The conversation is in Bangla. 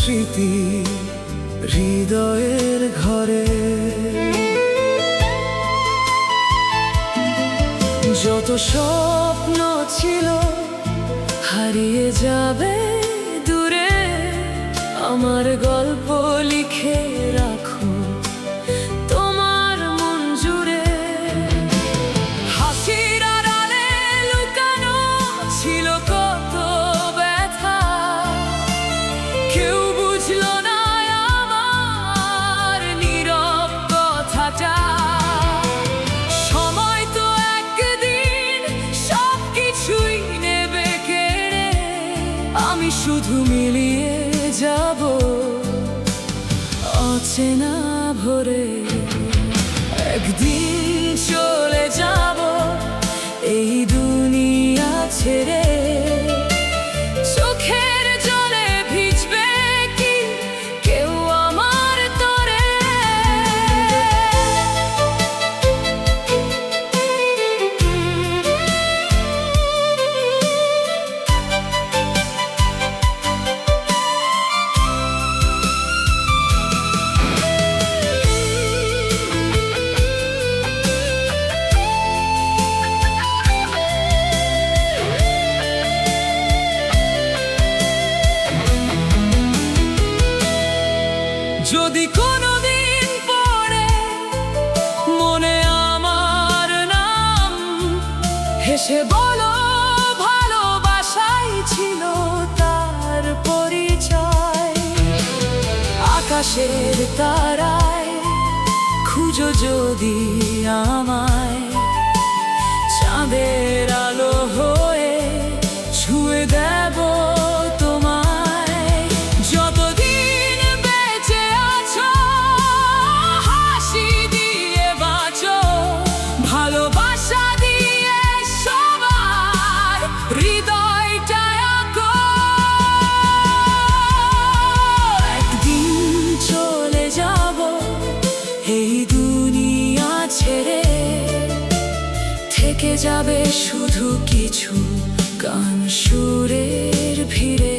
স্মৃতি হৃদয়ের ঘরে। যত স্বপ্ন ছিল হারিয়ে যাবে দূরে, আমার গল্প লিখে রাখো তোমার মন জুড়ে। হাসির আড়ালে লুকানো ছিল কত ব্যথা, কেউ বুঝলো না আমার নীরব কথাটা। সময় তো একদিন সবকিছুই নেবে কেড়ে, আমি শুধু মিলিয়ে যাব অচেনা ভরে। একদিন চলে যাব এই দুনিয়া ছেড়ে, চোখের জলে ভিজবে কি কেউ আমার তরে। যদি কোনোদিন পড়ে মনে আমার নাম, হেসে বলো ভালোবাসাই ছিল তার পরিচয়। আকাশের তারায় খুঁজো যদি আমায়, চাঁদের আলো হয়ে ছুঁয়ে দেব তোমায়। যতদিন বেঁচে আছো হাসি দিয়ে বাঁচো, ভালোবাসা দিয়ে সবার হৃদয়টা আঁকো। একদিন চলে যাব এই দুনিয়া ছেড়ে, থেকে যাবে শুধু কিছু গান সুরের ভিড়ে।